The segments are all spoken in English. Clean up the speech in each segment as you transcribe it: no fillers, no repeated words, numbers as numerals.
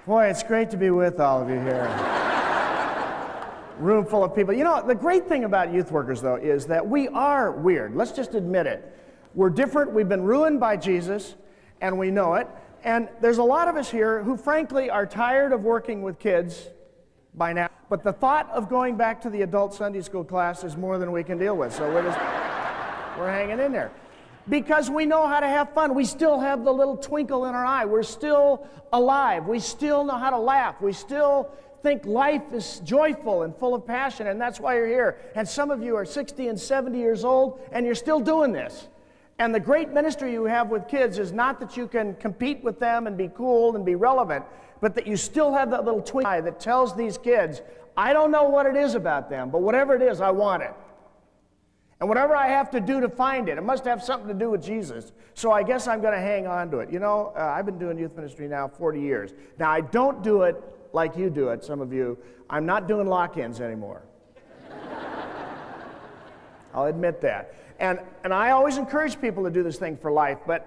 Boy, it's great to be with all of you here. Room full of people. You know, the great thing about youth workers, though, is that we are weird. Let's just admit it. We're different. We've been ruined by Jesus, and we know it. And there's a lot of us here who, frankly, are tired of working with kids by now. But the thought of going back to the adult Sunday school class is more than we can deal with. So we're hanging in there. Because we know how to have fun. We still have the little twinkle in our eye. We're still alive. We still know how to laugh. We still think life is joyful and full of passion, and that's why you're here. And some of you are 60 and 70 years old, and you're still doing this. And the great ministry you have with kids is not that you can compete with them and be cool and be relevant, but that you still have that little twinkle that tells these kids, I don't know what it is about them, but whatever it is, I want it. And whatever I have to do to find it, it must have something to do with Jesus. So I guess I'm going to hang on to it. You know, I've been doing youth ministry now 40 years. Now, I don't do it like you do it, some of you. I'm not doing lock-ins anymore. I'll admit that. And I always encourage people to do this thing for life, but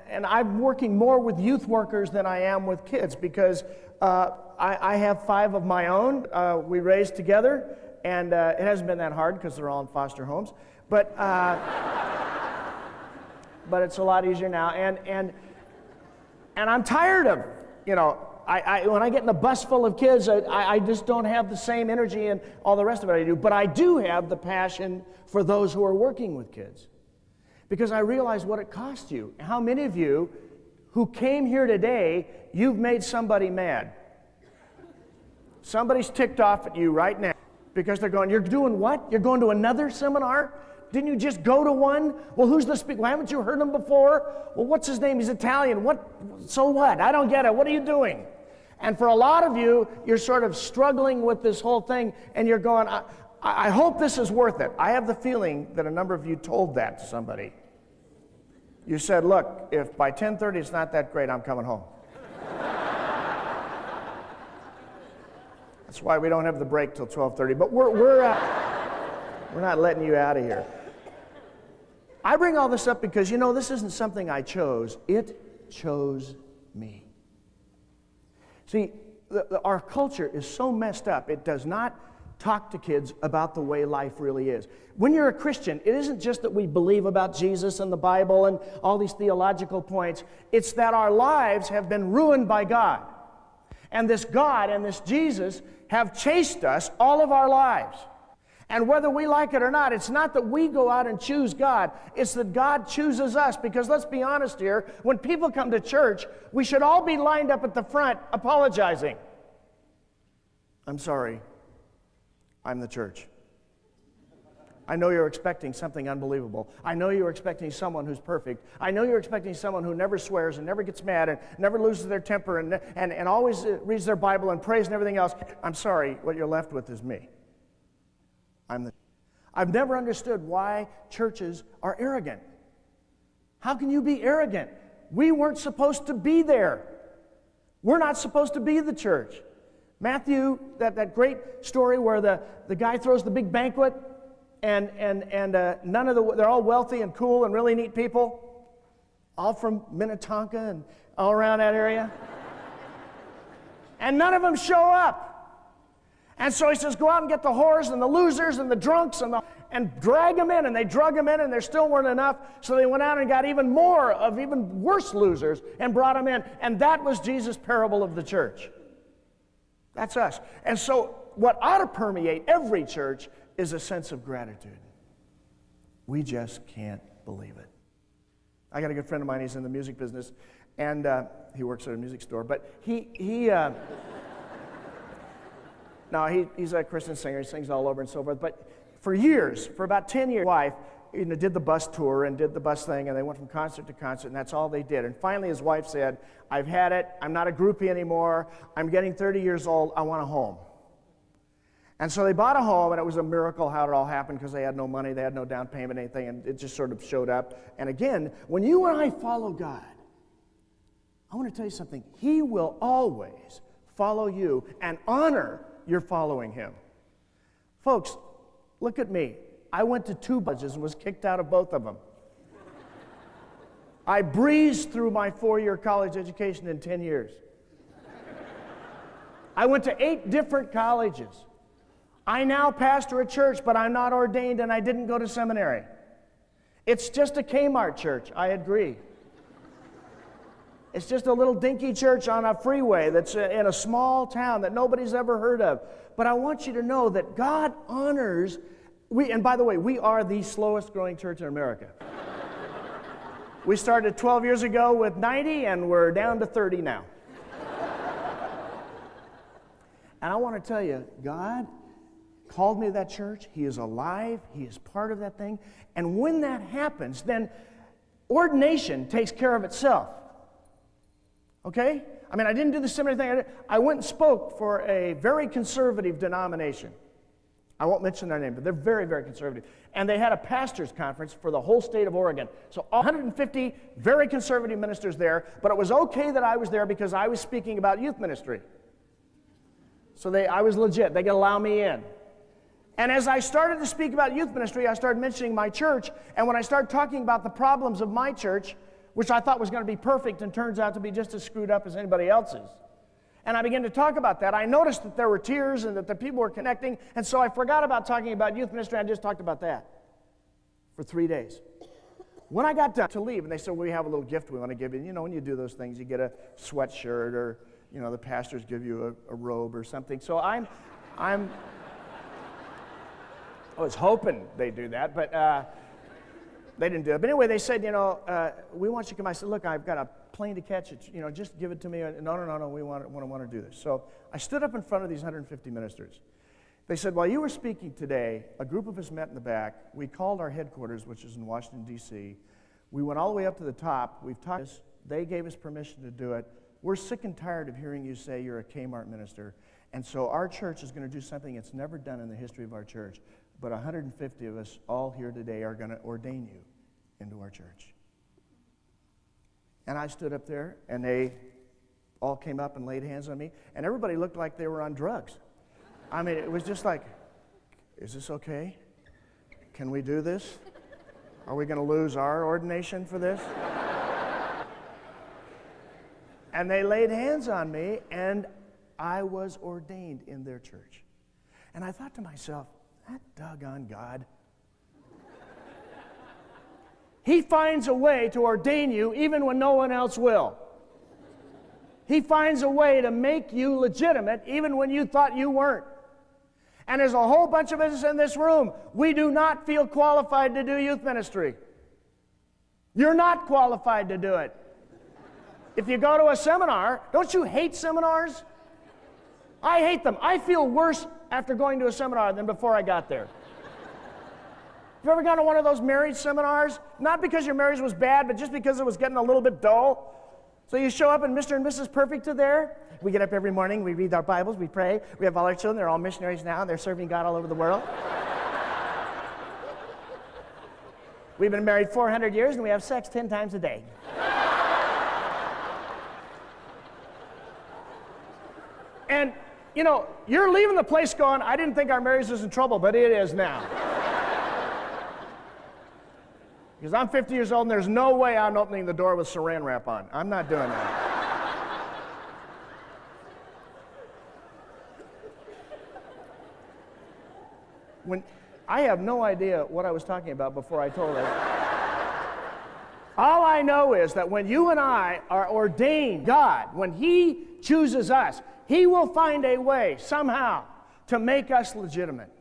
I'm working more with youth workers than I am with kids because I have 5 of my own we raised together. And it hasn't been that hard because they're all in foster homes, but it's a lot easier now. And I'm tired of, you know, when I get in a bus full of kids, I just don't have the same energy and all the rest of it I do. But I do have the passion for those who are working with kids, because I realize what it costs you. How many of you who came here today, you've made somebody mad? Somebody's ticked off at you right now. Because they're going, you're doing what? You're going to another seminar? Didn't you just go to one? Well, who's the speaker? Well, haven't you heard him before? Well, what's his name? He's Italian. What? So what? I don't get it. What are you doing? And for a lot of you, you're sort of struggling with this whole thing, and you're going, I hope this is worth it. I have the feeling that a number of you told that to somebody. You said, look, if by 10:30 it's not that great, I'm coming home. That's why we don't have the break till 12:30. But we're not letting you out of here. I bring all this up because, you know, this isn't something I chose. It chose me. See, our culture is so messed up, it does not talk to kids about the way life really is. When you're a Christian, it isn't just that we believe about Jesus and the Bible and all these theological points. It's that our lives have been ruined by God. And this God and this Jesus have chased us all of our lives. And whether we like it or not, it's not that we go out and choose God, it's that God chooses us. Because let's be honest here, when people come to church, we should all be lined up at the front apologizing. I'm sorry, I'm the church. I know you're expecting something unbelievable. I know you're expecting someone who's perfect. I know you're expecting someone who never swears and never gets mad and never loses their temper and always reads their Bible and prays and everything else. I'm sorry, what you're left with is me. I've never understood why churches are arrogant. How can you be arrogant? We weren't supposed to be there. We're not supposed to be the church. Matthew, that great story where the guy throws the big banquet, and they're all wealthy and cool and really neat people, all from Minnetonka and all around that area. And none of them show up. And so he says, go out and get the whores and the losers and the drunks and drag them in. And they drug them in, and there still weren't enough. So they went out and got even more of even worse losers and brought them in. And that was Jesus' parable of the church. That's us. And so what ought to permeate every church is a sense of gratitude. We just can't believe it. I got a good friend of mine, he's in the music business, and he works at a music store, but he's a Christian singer, he sings all over and so forth, but for years, for about 10 years, his wife did the bus tour and did the bus thing, and they went from concert to concert, and that's all they did. And finally his wife said, I've had it, I'm not a groupie anymore, I'm getting 30 years old, I want a home. And so they bought a home, and it was a miracle how it all happened because they had no money, they had no down payment, anything, and it just sort of showed up. And again, when you and I follow God, I want to tell you something. He will always follow you and honor your following Him. Folks, look at me. I went to 2 colleges and was kicked out of both of them. I breezed through my 4-year college education in 10 years. I went to 8 different colleges. I now pastor a church, but I'm not ordained and I didn't go to seminary. It's just a Kmart church, I agree. It's just a little dinky church on a freeway that's in a small town that nobody's ever heard of. But I want you to know that God honors, and by the way, we are the slowest growing church in America. We started 12 years ago with 90 and we're down to 30 now. And I want to tell you, God called me to that church. He is alive. He is part of that thing. And when that happens, then ordination takes care of itself. Okay? I mean, I didn't do the seminary thing. I went and spoke for a very conservative denomination. I won't mention their name, but they're very, very conservative. And they had a pastor's conference for the whole state of Oregon. So 150 very conservative ministers there, but it was okay that I was there because I was speaking about youth ministry. So I was legit. They could allow me in. And as I started to speak about youth ministry, I started mentioning my church. And when I started talking about the problems of my church, which I thought was going to be perfect and turns out to be just as screwed up as anybody else's, and I began to talk about that, I noticed that there were tears and that the people were connecting. And so I forgot about talking about youth ministry. I just talked about that for 3 days. When I got done to leave, and they said, we have a little gift we want to give you. You know, when you do those things, you get a sweatshirt or, you know, the pastors give you a robe or something. So I was hoping they'd do that, but they didn't do it. But anyway, they said, you know, we want you to come. I said, look, I've got a plane to catch. It, you know, just give it to me. No, we want to do this. So I stood up in front of these 150 ministers. They said, while you were speaking today, a group of us met in the back. We called our headquarters, which is in Washington, D.C. We went all the way up to the top. We've talked this. They gave us permission to do it. We're sick and tired of hearing you say you're a Kmart minister. And so our church is going to do something it's never done in the history of our church. But 150 of us all here today are going to ordain you into our church. And I stood up there, and they all came up and laid hands on me, and everybody looked like they were on drugs. I mean, it was just like, is this okay? Can we do this? Are we going to lose our ordination for this? And they laid hands on me, and I was ordained in their church. And I thought to myself, that doggone God. He finds a way to ordain you even when no one else will. He finds a way to make you legitimate even when you thought you weren't. And there's a whole bunch of us in this room, we do not feel qualified to do youth ministry. You're not qualified to do it. If you go to a seminar, don't you hate seminars? I hate them. I feel worse after going to a seminar than before I got there. Have you ever gone to one of those marriage seminars? Not because your marriage was bad, but just because it was getting a little bit dull. So you show up and Mr. and Mrs. Perfect are there. We get up every morning, we read our Bibles, we pray. We have all our children, they're all missionaries now, and they're serving God all over the world. We've been married 400 years and we have sex 10 times a day. And, you know, you're leaving the place going, I didn't think our marriage was in trouble, but it is now. Because I'm 50 years old and there's no way I'm opening the door with saran wrap on. I'm not doing that. When I have no idea what I was talking about before I told it. All I know is that when you and I are ordained, God, when He chooses us, He will find a way somehow to make us legitimate.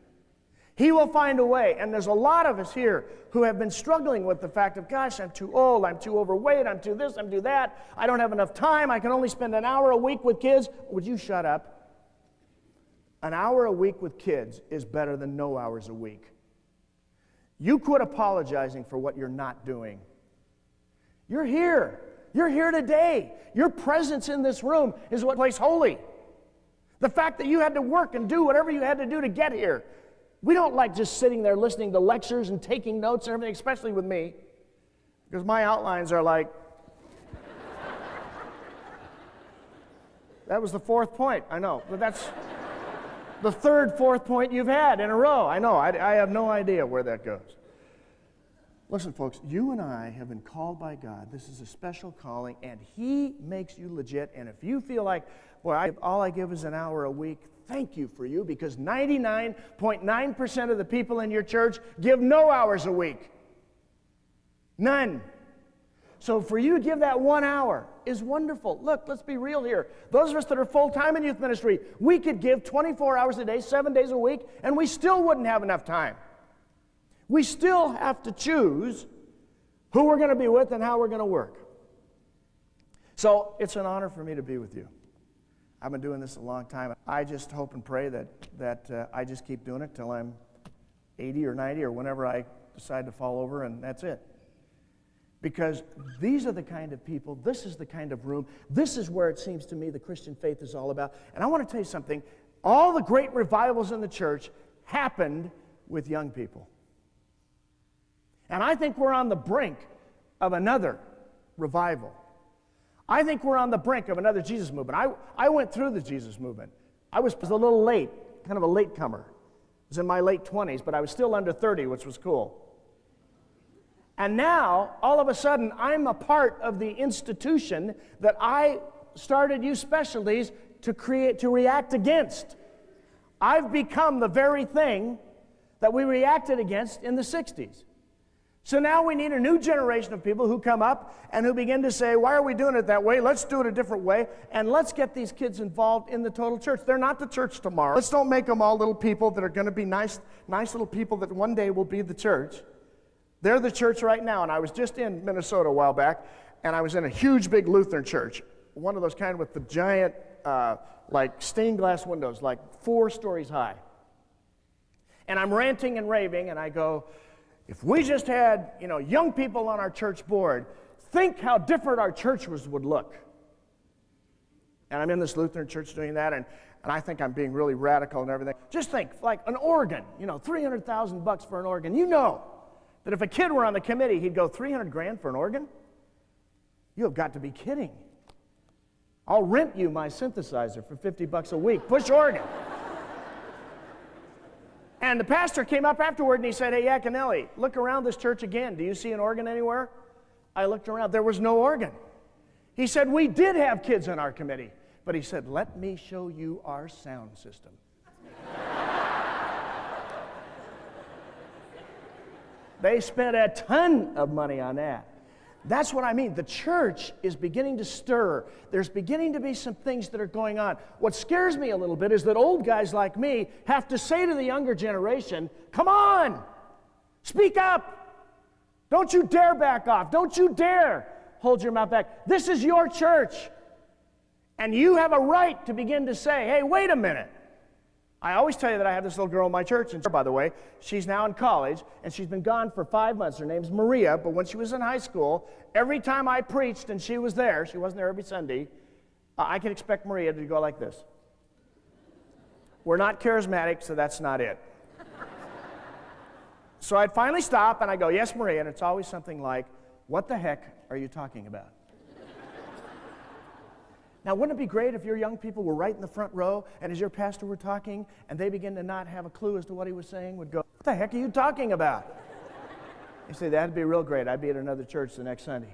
He will find a way, and there's a lot of us here who have been struggling with the fact of, gosh, I'm too old, I'm too overweight, I'm too this, I'm too that, I don't have enough time, I can only spend an hour a week with kids. Would you shut up? An hour a week with kids is better than no hours a week. You quit apologizing for what you're not doing. You're here. You're here today. Your presence in this room is what makes holy. The fact that you had to work and do whatever you had to do to get here. We don't like just sitting there listening to lectures and taking notes and everything, especially with me, because my outlines are like, that was the fourth point, I know, but that's the third, fourth point you've had in a row. I know, I have no idea where that goes. Listen, folks, you and I have been called by God. This is a special calling, and He makes you legit. And if you feel like, boy, all I give is an hour a week, thank you for you, because 99.9% of the people in your church give no hours a week. None. So for you to give that 1 hour is wonderful. Look, let's be real here. Those of us that are full-time in youth ministry, we could give 24 hours a day, 7 days a week, and we still wouldn't have enough time. We still have to choose who we're going to be with and how we're going to work. So it's an honor for me to be with you. I've been doing this a long time. I just hope and pray that I just keep doing it till I'm 80 or 90 or whenever I decide to fall over, and that's it. Because these are the kind of people, this is the kind of room, this is where it seems to me the Christian faith is all about. And I want to tell you something. All the great revivals in the church happened with young people. And I think we're on the brink of another revival. I think we're on the brink of another Jesus movement. I went through the Jesus movement. I was a little late, kind of a latecomer. I was in my late 20s, but I was still under 30, which was cool. And now, all of a sudden, I'm a part of the institution that I started Youth Specialties to react against. I've become the very thing that we reacted against in the 60s. So now we need a new generation of people who come up and who begin to say, why are we doing it that way? Let's do it a different way, and let's get these kids involved in the total church. They're not the church tomorrow. Let's don't make them all little people that are going to be nice little people that one day will be the church. They're the church right now, and I was just in Minnesota a while back, and I was in a huge, big Lutheran church, one of those kind with the giant, like stained glass windows, like 4 stories high. And I'm ranting and raving, and I go, if we just had, young people on our church board, think how different our church would look. And I'm in this Lutheran church doing that, and I think I'm being really radical and everything. Just think, like an organ, $300,000 for an organ. You know that if a kid were on the committee, he'd go $300,000 for an organ? You have got to be kidding. I'll rent you my synthesizer for $50 a week. Push organ. And the pastor came up afterward and he said, hey, Yaconelli, look around this church again. Do you see an organ anywhere? I looked around. There was no organ. He said, we did have kids on our committee. But he said, let me show you our sound system. They spent a ton of money on that. That's what I mean. The church is beginning to stir. There's beginning to be some things that are going on. What scares me a little bit is that old guys like me have to say to the younger generation, come on, speak up. Don't you dare back off. Don't you dare hold your mouth back. This is your church. And you have a right to begin to say, hey, wait a minute. I always tell you that I have this little girl in my church, and by the way, she's now in college, and she's been gone for 5 months. Her name's Maria, but when she was in high school, every time I preached and she was there, she wasn't there every Sunday, I could expect Maria to go like this. We're not charismatic, so that's not it. So I'd finally stop, and I go, yes, Maria, and it's always something like, what the heck are you talking about? Now, wouldn't it be great if your young people were right in the front row, and as your pastor were talking, and they begin to not have a clue as to what he was saying, would go, what the heck are you talking about? You say, that'd be real great. I'd be at another church the next Sunday.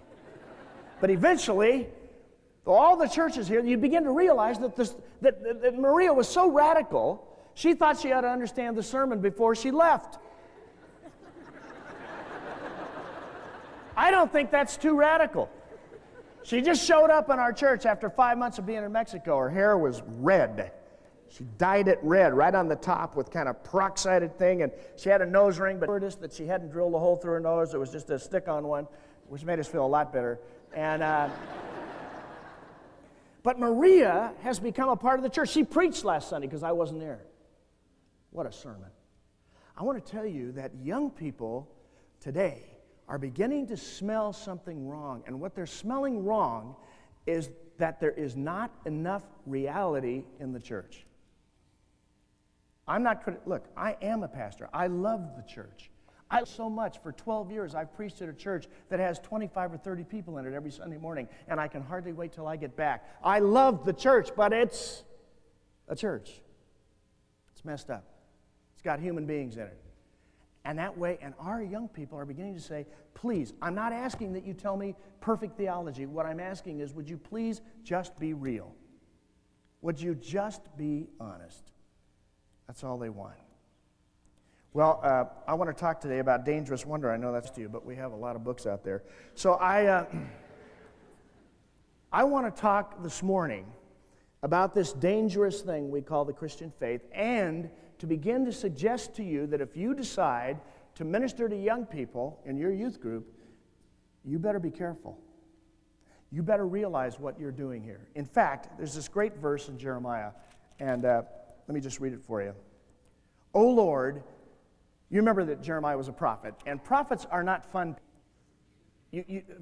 But eventually, all the churches here, you begin to realize that Maria was so radical, she thought she ought to understand the sermon before she left. I don't think that's too radical. She just showed up in our church after 5 months of being in Mexico. Her hair was red. She dyed it red right on the top with kind of peroxided thing, and she had a nose ring, but that she hadn't drilled a hole through her nose. It was just a stick-on one, which made us feel a lot better. And but Maria has become a part of the church. She preached last Sunday because I wasn't there. What a sermon. I want to tell you that young people today are beginning to smell something wrong. And what they're smelling wrong is that there is not enough reality in the church. Look, I am a pastor. I love the church. So much. For 12 years, I've preached at a church that has 25 or 30 people in it every Sunday morning, and I can hardly wait till I get back. I love the church, but it's a church. It's messed up. It's got human beings in it. And that way, and our young people are beginning to say, please, I'm not asking that you tell me perfect theology. What I'm asking is, would you please just be real? Would you just be honest? That's all they want. Well, I want to talk today about dangerous wonder. I know that's to you, but we have a lot of books out there. So I want to talk this morning about this dangerous thing we call the Christian faith, and to begin to suggest to you that if you decide to minister to young people in your youth group, you better be careful. You better realize what you're doing here. In fact, there's this great verse in Jeremiah, and let me just read it for you. O Lord, you remember that Jeremiah was a prophet, and prophets are not fun.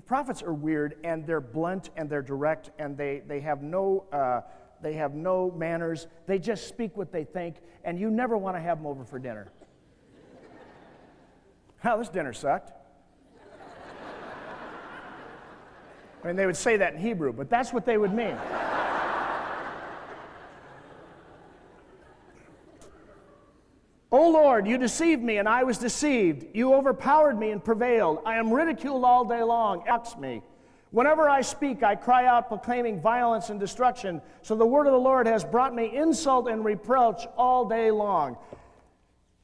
Prophets are weird, and they're blunt, and they're direct, and they have no manners. They just speak what they think, and you never want to have them over for dinner. Well, this dinner sucked. I mean, they would say that in Hebrew, but that's what they would mean. O Lord, you deceived me, and I was deceived. You overpowered me and prevailed. I am ridiculed all day long. Ask me. Whenever I speak, I cry out, proclaiming violence and destruction. So the word of the Lord has brought me insult and reproach all day long.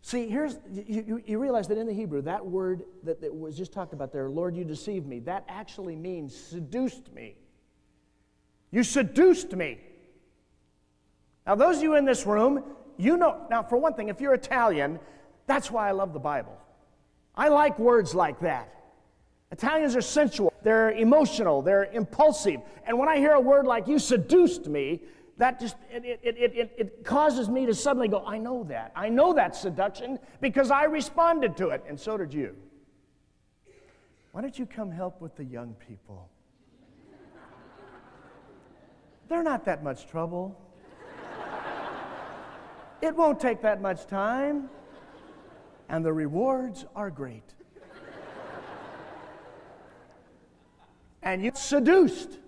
See, you realize that in the Hebrew, that word that was just talked about there, Lord, you deceived me, that actually means seduced me. You seduced me. Now, those of you in this room, you know, now for one thing, if you're Italian, that's why I love the Bible. I like words like that. Italians are sensual, they're emotional, they're impulsive. And when I hear a word like you seduced me, that just, it causes me to suddenly go, I know that. I know that's seduction because I responded to it, and so did you. Why don't you come help with the young people? They're not that much trouble. It won't take that much time, and the rewards are great. And you seduced.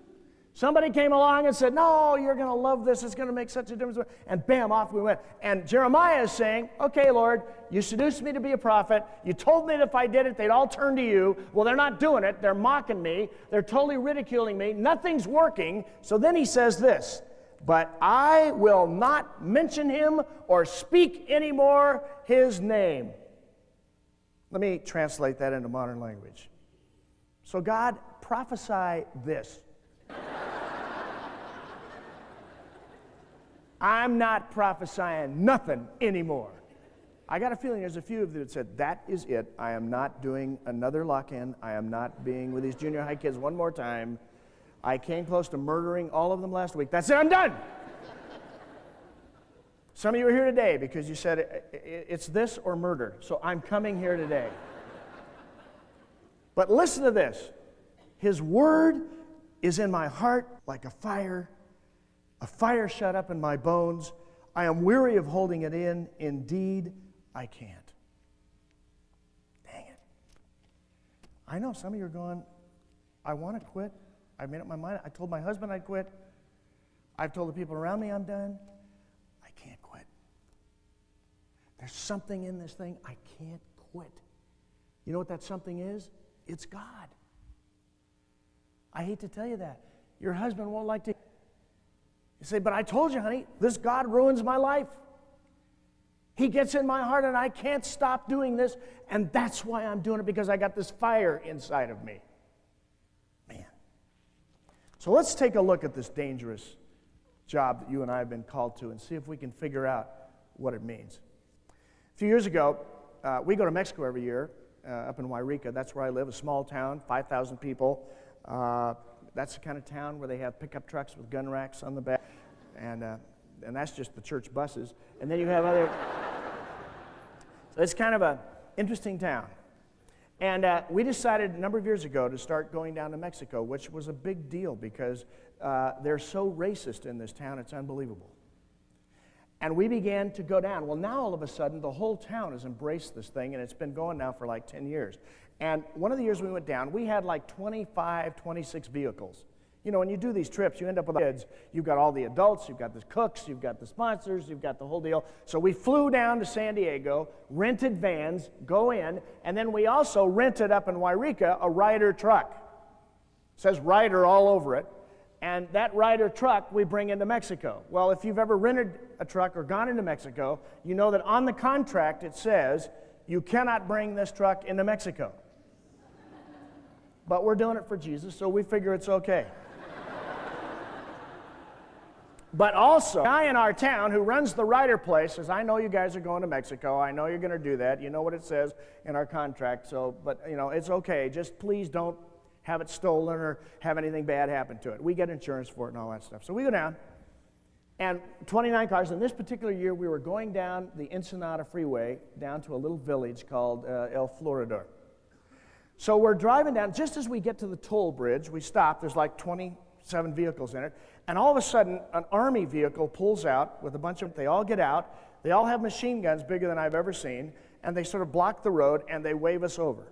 Somebody came along and said, no, you're going to love this. It's going to make such a difference. And bam, off we went. And Jeremiah is saying, okay, Lord, you seduced me to be a prophet. You told me that if I did it, they'd all turn to you. Well, they're not doing it. They're mocking me. They're totally ridiculing me. Nothing's working. So then he says this, but I will not mention him or speak anymore his name. Let me translate that into modern language. So God, prophesy this. I'm not prophesying nothing anymore. I got a feeling there's a few of you that said, that is it. I am not doing another lock-in. I am not being with these junior high kids one more time. I came close to murdering all of them last week. That's it, I'm done. Some of you are here today because you said it's this or murder. So I'm coming here today. But listen to this. His word is in my heart like a fire shut up in my bones. I am weary of holding it in. Indeed, I can't. Dang it. I know some of you are going, I want to quit. I made up my mind. I told my husband I'd quit. I've told the people around me I'm done. I can't quit. There's something in this thing. I can't quit. You know what that something is? It's God. I hate to tell you that. Your husband won't like to. You say, but I told you, honey, this God ruins my life. He gets in my heart and I can't stop doing this, and that's why I'm doing it, because I got this fire inside of me. Man. So let's take a look at this dangerous job that you and I have been called to and see if we can figure out what it means. A few years ago, we go to Mexico every year, up in Yreka. That's where I live, a small town, 5,000 people. That's the kind of town where they have pickup trucks with gun racks on the back, and that's just the church buses. And then you have other. So it's kind of an interesting town. And we decided a number of years ago to start going down to Mexico, which was a big deal because they're so racist in this town, it's unbelievable. And we began to go down. Well, now all of a sudden, the whole town has embraced this thing, and it's been going now for like 10 years. And one of the years we went down, we had like 25, 26 vehicles You know, when you do these trips, you end up with kids. You've got all the adults, you've got the cooks, you've got the sponsors, you've got the whole deal. So we flew down to San Diego, rented vans, go in, and then we also rented up in Wairika a Ryder truck. It says Ryder all over it. And that Ryder truck we bring into Mexico. Well, if you've ever rented a truck or gone into Mexico, you know that on the contract it says, you cannot bring this truck into Mexico. But we're doing it for Jesus, so we figure it's okay. But also, a guy in our town who runs the Ryder place says, I know you guys are going to Mexico. I know you're going to do that. You know what it says in our contract. So, but, you know, it's okay. Just please don't have it stolen or have anything bad happen to it. We get insurance for it and all that stuff. So we go down, and 29 cars. And this particular year, we were going down the Ensenada Freeway down to a little village called El Floridor. So we're driving down. Just as we get to the toll bridge, we stop. There's like 27 vehicles in it. And all of a sudden, an army vehicle pulls out with a bunch of, they all get out. They all have machine guns bigger than I've ever seen. And they sort of block the road, and they wave us over.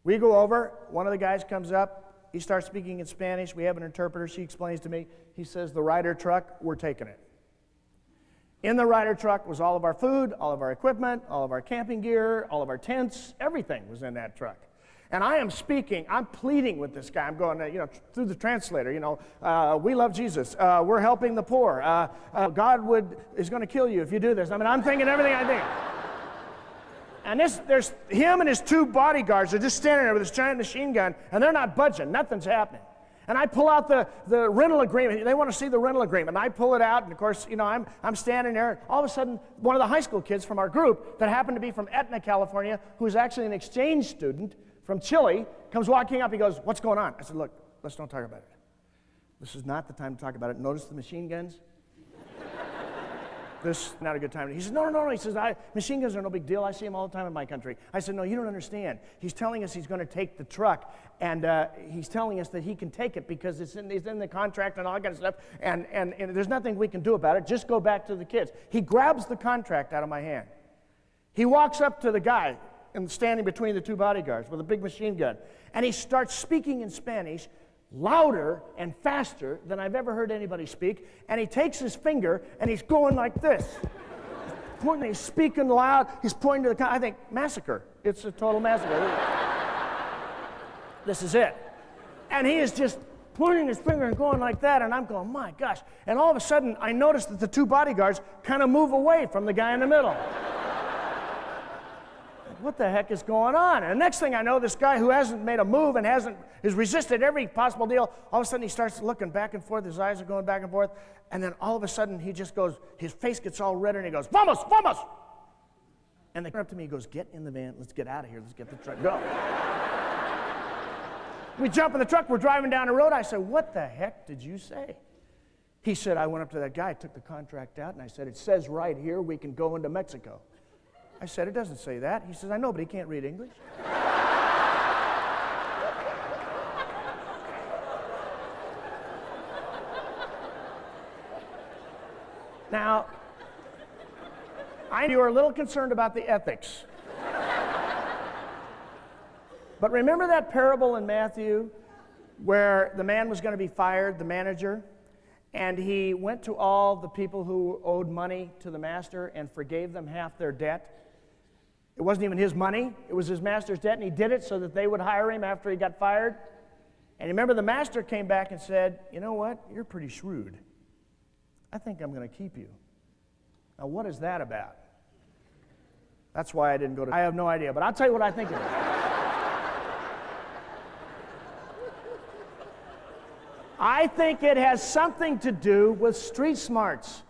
We go over. One of the guys comes up. He starts speaking in Spanish. We have an interpreter. She explains to me. He says, the Ryder truck, we're taking it. In the Ryder truck was all of our food, all of our equipment, all of our camping gear, all of our tents. Everything was in that truck. And I am speaking, I'm pleading with this guy. I'm going, through the translator, we love Jesus. We're helping the poor. God is going to kill you if you do this. I mean, I'm thinking everything I think. And there's him and his two bodyguards are just standing there with this giant machine gun, and they're not budging. Nothing's happening. And I pull out the rental agreement. They want to see the rental agreement. And I pull it out, and of course, I'm standing there. And all of a sudden, one of the high school kids from our group that happened to be from Etna, California, who's actually an exchange student from Chile, comes walking up. He goes, what's going on? I said, look, let's don't talk about it. This is not the time to talk about it. Notice the machine guns? This is not a good time. He says, no. He says, machine guns are no big deal. I see them all the time in my country. I said, no, you don't understand. He's telling us he's going to take the truck, and he's telling us that he can take it because it's in the contract and all that kind of stuff, and there's nothing we can do about it. Just go back to the kids. He grabs the contract out of my hand. He walks up to the guy and standing between the two bodyguards with a big machine gun, and he starts speaking in Spanish, louder and faster than I've ever heard anybody speak, and he takes his finger and he's going like this. He's speaking loud, he's pointing to the, I think, massacre. It's a total massacre. This is it. And he is just pointing his finger and going like that, and I'm going, my gosh. And all of a sudden, I notice that the two bodyguards kind of move away from the guy in the middle. What the heck is going on? And the next thing I know, this guy who hasn't made a move and has resisted every possible deal, all of a sudden he starts looking back and forth, his eyes are going back and forth, and then all of a sudden he just goes, his face gets all red, and he goes, vamos, vamos! And they come up to me, he goes, get in the van, let's get out of here, let's get the truck, go. We jump in the truck, we're driving down the road. I said, what the heck did you say? He said, I went up to that guy, took the contract out, and I said, it says right here we can go into Mexico. I said, it doesn't say that. He says, I know, but he can't read English. Now, I know you're a little concerned about the ethics. But remember that parable in Matthew where the man was going to be fired, the manager, and he went to all the people who owed money to the master and forgave them half their debt? It wasn't even his money. It was his master's debt, and he did it so that they would hire him after he got fired. And remember, the master came back and said, you know what? You're pretty shrewd. I think I'm going to keep you. Now, what is that about? That's why I didn't go to... I have no idea, but I'll tell you what I think of it. I think it has something to do with street smarts.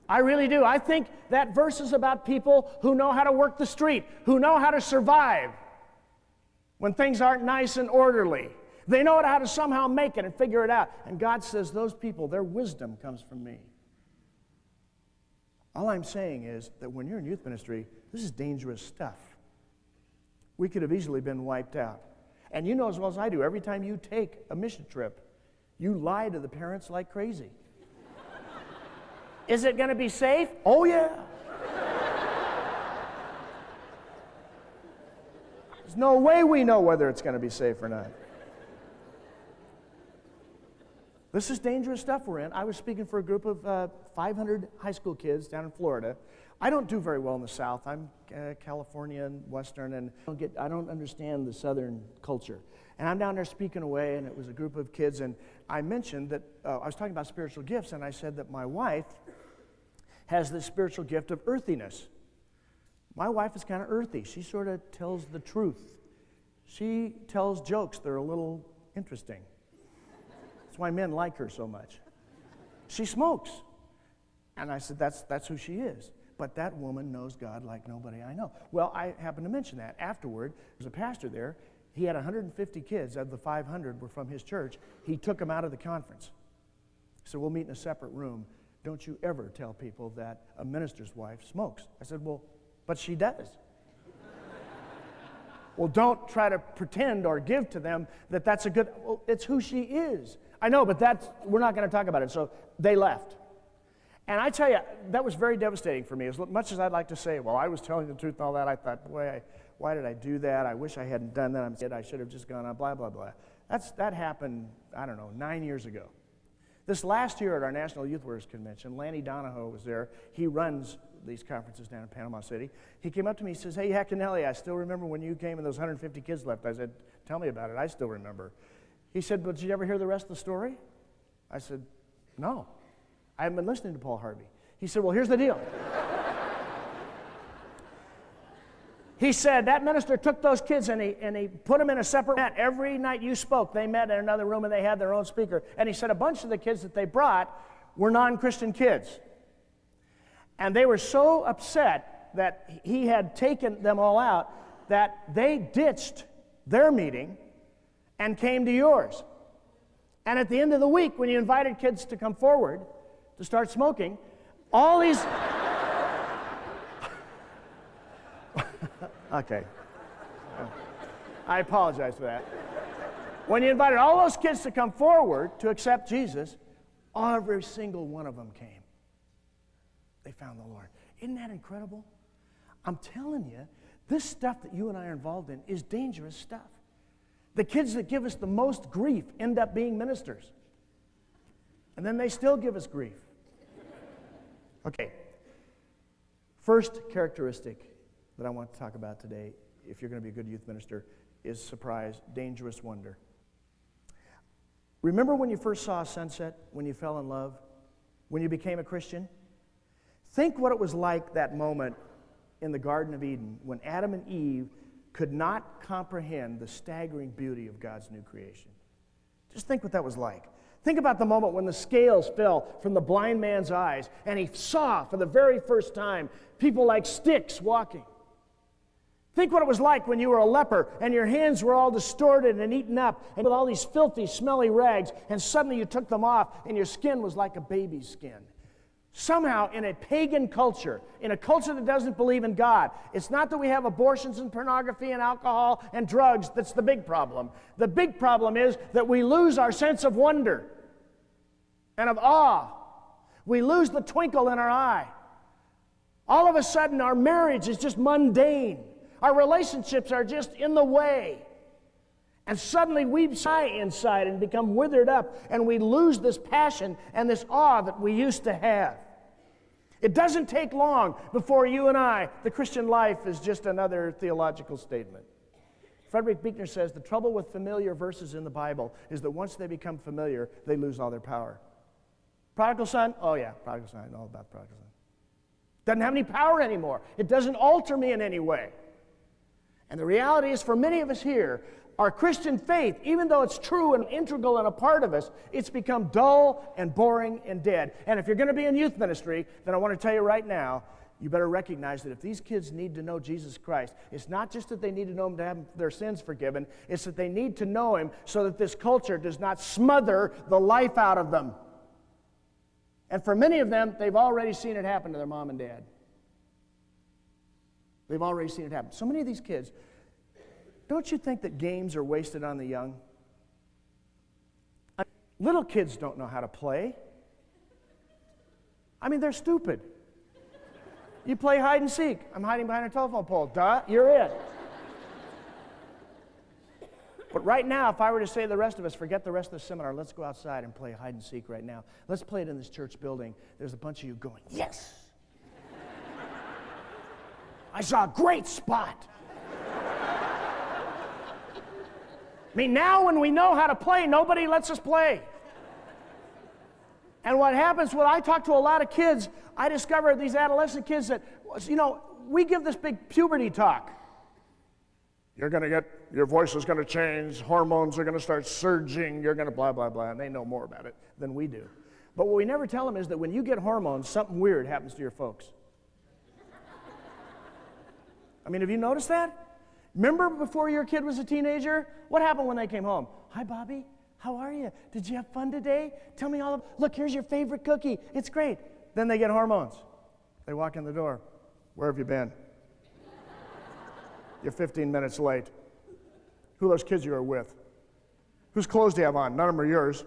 I really do. I think that verse is about people who know how to work the street, who know how to survive when things aren't nice and orderly. They know how to somehow make it and figure it out. And God says those people, their wisdom comes from me. All I'm saying is that when you're in youth ministry, this is dangerous stuff. We could have easily been wiped out. And you know as well as I do, every time you take a mission trip, you lie to the parents like crazy. Is it going to be safe? Oh, yeah. There's no way we know whether it's going to be safe or not. This is dangerous stuff we're in. I was speaking for a group of 500 high school kids down in Florida. I don't do very well in the South. I'm California and Western, and I don't understand the Southern culture. And I'm down there speaking away, and it was a group of kids, and I mentioned that I was talking about spiritual gifts, and I said that my wife has this spiritual gift of earthiness. My wife is kind of earthy. She sort of tells the truth. She tells jokes that are a little interesting. That's why men like her so much. She smokes. And I said, that's who she is. But that woman knows God like nobody I know. Well, I happened to mention that. Afterward, there was a pastor there. He had 150 kids. Of the 500 were from his church. He took them out of the conference. So we'll meet in a separate room. Don't you ever tell people that a minister's wife smokes. I said, well, but she does. Well, don't try to pretend or give to them that that's a good, well, it's who she is. I know, but we're not going to talk about it. So they left. And I tell you, that was very devastating for me. As much as I'd like to say, well, I was telling the truth and all that, I thought, boy, why did I do that? I wish I hadn't done that. I should have just gone on, blah, blah, blah. That happened, I don't know, 9 years ago. This last year at our National Youth Workers Convention, Lanny Donahoe was there. He runs these conferences down in Panama City. He came up to me, he says, hey, Yaconelli, I still remember when you came and those 150 kids left. I said, tell me about it. I still remember. He said, but did you ever hear the rest of the story? I said, no. I haven't been listening to Paul Harvey. He said, well, here's the deal. He said that minister took those kids and he put them in a separate room. Every night you spoke, they met in another room and they had their own speaker. And he said a bunch of the kids that they brought were non-Christian kids. And they were so upset that he had taken them all out that they ditched their meeting and came to yours. And at the end of the week, when you invited kids to come forward to start smoking, all these... Okay. I apologize for that. When you invited all those kids to come forward to accept Jesus, every single one of them came. They found the Lord. Isn't that incredible? I'm telling you, this stuff that you and I are involved in is dangerous stuff. The kids that give us the most grief end up being ministers. And then they still give us grief. Okay. First characteristic that I want to talk about today, if you're going to be a good youth minister, is surprise, dangerous wonder. Remember when you first saw a sunset, when you fell in love, when you became a Christian? Think what it was like that moment in the Garden of Eden when Adam and Eve could not comprehend the staggering beauty of God's new creation. Just think what that was like. Think about the moment when the scales fell from the blind man's eyes and he saw for the very first time people like sticks walking. Think what it was like when you were a leper and your hands were all distorted and eaten up and with all these filthy, smelly rags, and suddenly you took them off and your skin was like a baby's skin. Somehow, in a pagan culture, in a culture that doesn't believe in God, it's not that we have abortions and pornography and alcohol and drugs that's the big problem. The big problem is that we lose our sense of wonder and of awe. We lose the twinkle in our eye. All of a sudden, our marriage is just mundane. Our relationships are just in the way. And suddenly we sigh inside and become withered up, and we lose this passion and this awe that we used to have. It doesn't take long before you and I, the Christian life is just another theological statement. Frederick Buechner says the trouble with familiar verses in the Bible is that once they become familiar, they lose all their power. Prodigal son? Oh yeah, prodigal son. I know all about prodigal son. Doesn't have any power anymore. It doesn't alter me in any way. And the reality is, for many of us here, our Christian faith, even though it's true and integral and a part of us, it's become dull and boring and dead. And if you're going to be in youth ministry, then I want to tell you right now, you better recognize that if these kids need to know Jesus Christ, it's not just that they need to know Him to have their sins forgiven, it's that they need to know Him so that this culture does not smother the life out of them. And for many of them, they've already seen it happen to their mom and dad. They've already seen it happen. So many of these kids, don't you think that games are wasted on the young? Little kids don't know how to play. I mean, they're stupid. You play hide and seek. I'm hiding behind a telephone pole. Duh, you're it. But right now, if I were to say to the rest of us, forget the rest of the seminar, let's go outside and play hide and seek right now. Let's play it in this church building. There's a bunch of you going, yes! I saw a great spot. I mean, now when we know how to play, nobody lets us play. And what happens when I talk to a lot of kids, I discover these adolescent kids that, we give this big puberty talk. You're going to get, your voice is going to change, hormones are going to start surging, you're going to blah, blah, blah, and they know more about it than we do. But what we never tell them is that when you get hormones, something weird happens to your folks. I mean, have you noticed that? Remember before your kid was a teenager? What happened when they came home? Hi, Bobby. How are you? Did you have fun today? Tell me look, here's your favorite cookie. It's great. Then they get hormones. They walk in the door. Where have you been? You're 15 minutes late. Who are those kids you are with? Whose clothes do you have on? None of them are yours.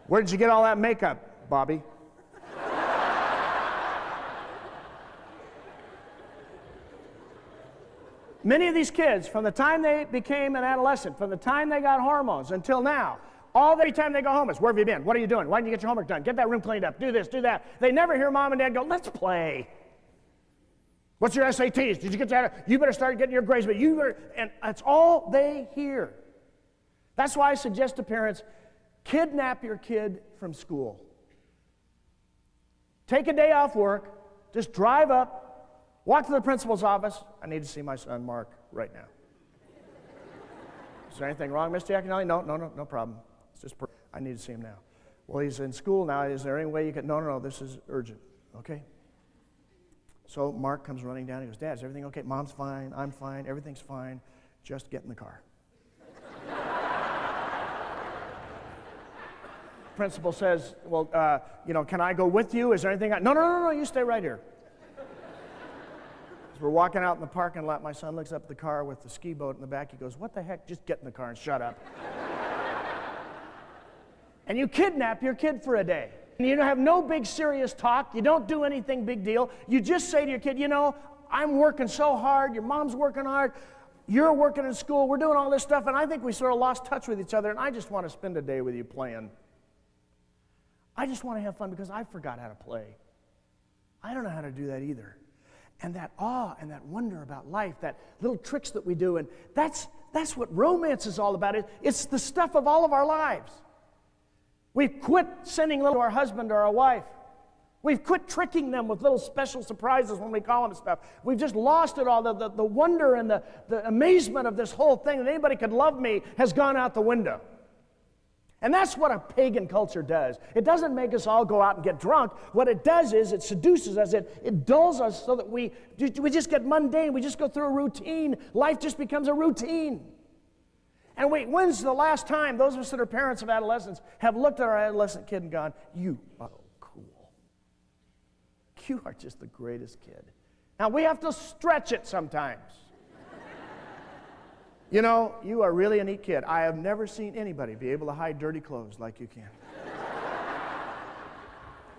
Where did you get all that makeup, Bobby? Many of these kids, from the time they became an adolescent, from the time they got hormones until now, every time they go home is, where have you been? What are you doing? Why didn't you get your homework done? Get that room cleaned up. Do this, do that. They never hear mom and dad go, let's play. What's your SATs? Did you get that? You better start getting your grades. But and that's all they hear. That's why I suggest to parents, kidnap your kid from school. Take a day off work. Just drive up. Walk to the principal's office. I need to see my son, Mark, right now. Is there anything wrong, Mr. Yaconelli? No problem. It's just, I need to see him now. Well, he's in school now. Is there any way you can, no, this is urgent, okay? So Mark comes running down. He goes, Dad, is everything okay? Mom's fine. I'm fine. Everything's fine. Just get in the car. Principal says, well, can I go with you? Is there anything? No, you stay right here. As we're walking out in the parking lot, my son looks up at the car with the ski boat in the back. He goes, what the heck? Just get in the car and shut up. And you kidnap your kid for a day. And you have no big serious talk. You don't do anything big deal. You just say to your kid, I'm working so hard. Your mom's working hard. You're working in school. We're doing all this stuff. And I think we sort of lost touch with each other. And I just want to spend a day with you playing. I just want to have fun because I forgot how to play. I don't know how to do that either. And that awe and that wonder about life, that little tricks that we do, and that's what romance is all about. It's the stuff of all of our lives. We've quit sending little to our husband or our wife. We've quit tricking them with little special surprises when we call them stuff. We've just lost it all. The wonder and the amazement of this whole thing that anybody could love me has gone out the window. And that's what a pagan culture does. It doesn't make us all go out and get drunk. What it does is it seduces us. It dulls us so that we just get mundane. We just go through a routine. Life just becomes a routine. And when's the last time those of us that are parents of adolescents have looked at our adolescent kid and gone, you are cool. You are just the greatest kid. Now, we have to stretch it sometimes. You are really a neat kid. I have never seen anybody be able to hide dirty clothes like you can.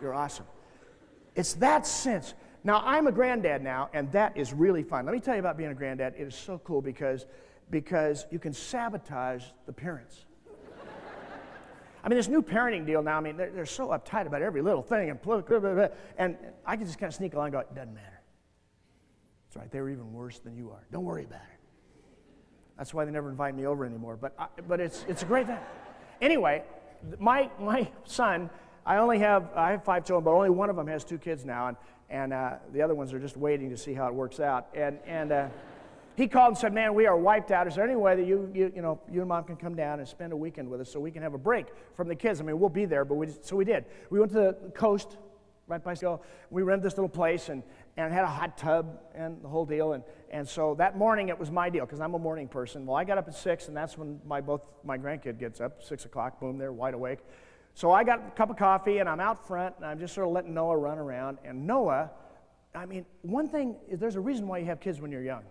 You're awesome. It's that sense. Now, I'm a granddad now, and that is really fun. Let me tell you about being a granddad. It is so cool because you can sabotage the parents. I mean, this new parenting deal now, they're so uptight about every little thing, and I can just kind of sneak along and go, it doesn't matter. That's right, they were even worse than you are. Don't worry about it. That's why they never invite me over anymore. But it's a great thing. Anyway, my son, I have 5 children, but only one of them has 2 kids now, and the other ones are just waiting to see how it works out. And he called and said, "Man, we are wiped out. Is there any way that you and Mom can come down and spend a weekend with us so we can have a break from the kids? We'll be there." So we did. We went to the coast, right by Scandalous. We rented this little place and had a hot tub and the whole deal. And so that morning it was my deal because I'm a morning person. Well, I got up at 6, and that's when both my grandkid gets up, 6 o'clock, boom, they're wide awake. So I got a cup of coffee, and I'm out front, and I'm just sort of letting Noah run around. And Noah, one thing is there's a reason why you have kids when you're young.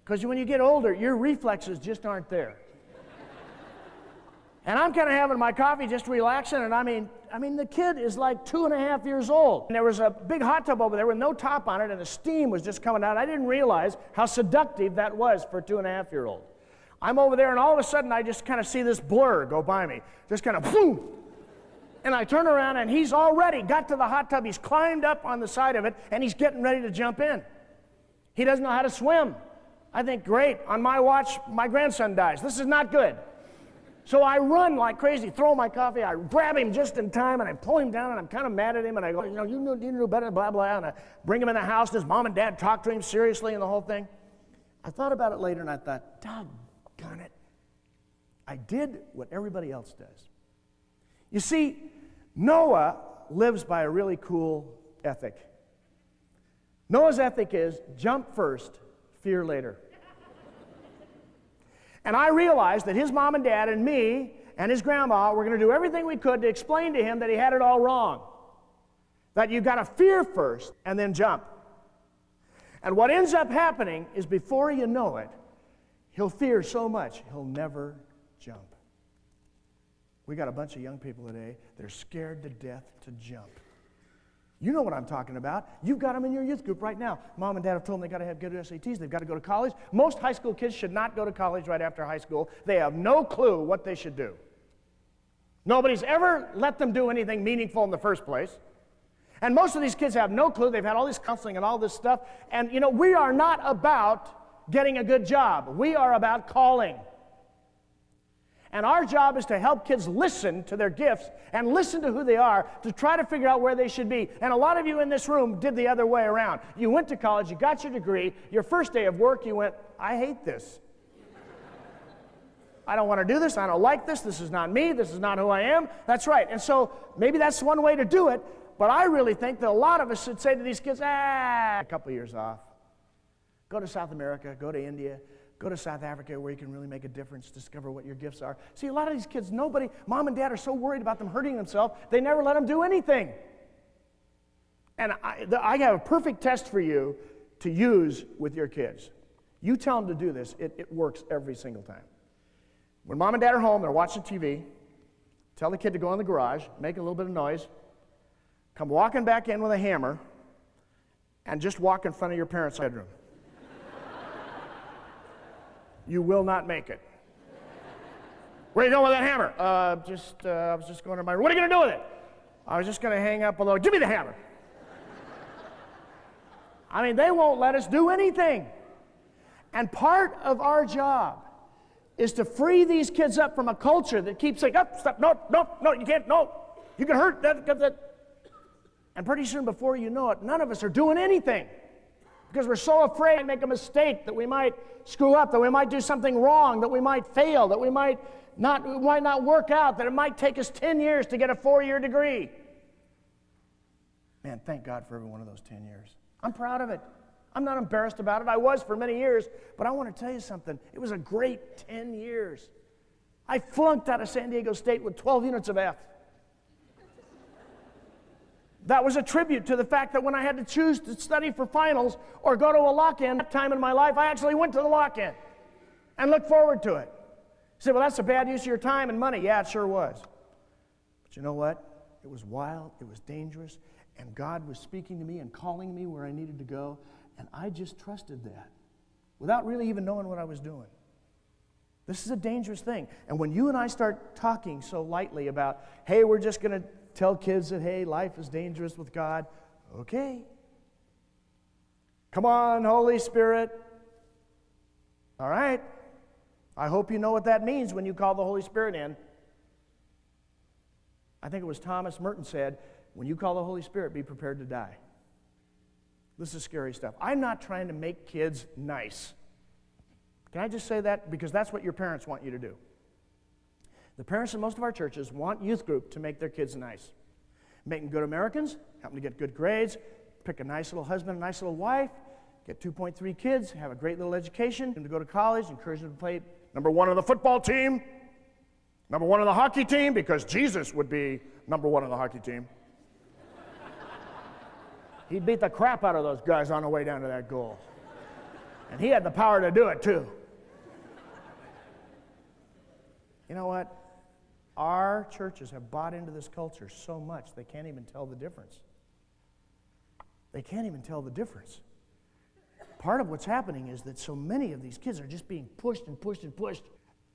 Because when you get older, your reflexes just aren't there. And I'm kind of having my coffee, just relaxing, and I mean, the kid is like 2.5 years old. And there was a big hot tub over there with no top on it, and the steam was just coming out. I didn't realize how seductive that was for a 2.5-year-old. I'm over there, and all of a sudden, I just kind of see this blur go by me. Just kind of, boom! And I turn around, and he's already got to the hot tub. He's climbed up on the side of it, and he's getting ready to jump in. He doesn't know how to swim. I think, great, on my watch, my grandson dies. This is not good. So I run like crazy, throw my coffee, I grab him just in time, and I pull him down, and I'm kind of mad at him, and I go, you know better, blah, blah, and I bring him in the house, and his mom and dad talk to him seriously and the whole thing. I thought about it later, and I thought, doggone it, I did what everybody else does. You see, Noah lives by a really cool ethic. Noah's ethic is jump first, fear later. And I realized that his mom and dad and me and his grandma were going to do everything we could to explain to him that he had it all wrong. That you've got to fear first and then jump. And what ends up happening is before you know it, he'll fear so much he'll never jump. We got a bunch of young people today that are scared to death to jump. You know what I'm talking about. You've got them in your youth group right now. Mom and dad have told them they've got to have good SATs. They've got to go to college. Most high school kids should not go to college right after high school. They have no clue what they should do. Nobody's ever let them do anything meaningful in the first place. And most of these kids have no clue. They've had all this counseling and all this stuff. And, you know, we are not about getting a good job. We are about calling. And our job is to help kids listen to their gifts and listen to who they are to try to figure out where they should be. And a lot of you in this room did the other way around. You went to college, you got your degree, your first day of work, you went, I hate this. I don't want to do this, I don't like this is not me, this is not who I am. That's right. And so maybe that's one way to do it, but I really think that a lot of us should say to these kids, a couple years off. Go to South America, go to India, go to South Africa where you can really make a difference, discover what your gifts are. See, a lot of these kids, mom and dad are so worried about them hurting themselves, they never let them do anything. And I have a perfect test for you to use with your kids. You tell them to do this, it works every single time. When mom and dad are home, they're watching TV, tell the kid to go in the garage, make a little bit of noise, come walking back in with a hammer, and just walk in front of your parents' bedroom. You will not make it. Where are you going with that hammer? I was just going to my room. What are you going to do with it? I was just going to hang up below. Give me the hammer. I mean, they won't let us do anything. And part of our job is to free these kids up from a culture that keeps saying, stop, no, you can't, no, you can hurt that. And pretty soon, before you know it, none of us are doing anything. Because we're so afraid to make a mistake, that we might screw up, that we might do something wrong, that we might fail, that we might not work out, that it might take us 10 years to get a 4-year degree. Man, thank God for every one of those 10 years. I'm proud of it. I'm not embarrassed about it. I was for many years, but I want to tell you something. It was a great 10 years. I flunked out of San Diego State with 12 units of F. That was a tribute to the fact that when I had to choose to study for finals or go to a lock-in that time in my life, I actually went to the lock-in and looked forward to it. You say, well, that's a bad use of your time and money. Yeah, it sure was. But you know what? It was wild, it was dangerous, and God was speaking to me and calling me where I needed to go, and I just trusted that without really even knowing what I was doing. This is a dangerous thing. And when you and I start talking so lightly about, hey, we're just going to tell kids that, hey, life is dangerous with God. Okay. Come on, Holy Spirit. All right. I hope you know what that means when you call the Holy Spirit in. I think it was Thomas Merton said, when you call the Holy Spirit, be prepared to die. This is scary stuff. I'm not trying to make kids nice. Can I just say that? Because that's what your parents want you to do. The parents in most of our churches want youth group to make their kids nice. Make them good Americans, help them to get good grades, pick a nice little husband, a nice little wife, get 2.3 kids, have a great little education, them to go to college, encourage them to play number 1 on the football team, number 1 on the hockey team, because Jesus would be number 1 on the hockey team. He'd beat the crap out of those guys on the way down to that goal. And he had the power to do it too. You know what? our churches have bought into this culture so much they can't even tell the difference. They can't even tell the difference. Part of what's happening is that so many of these kids are just being pushed and pushed and pushed,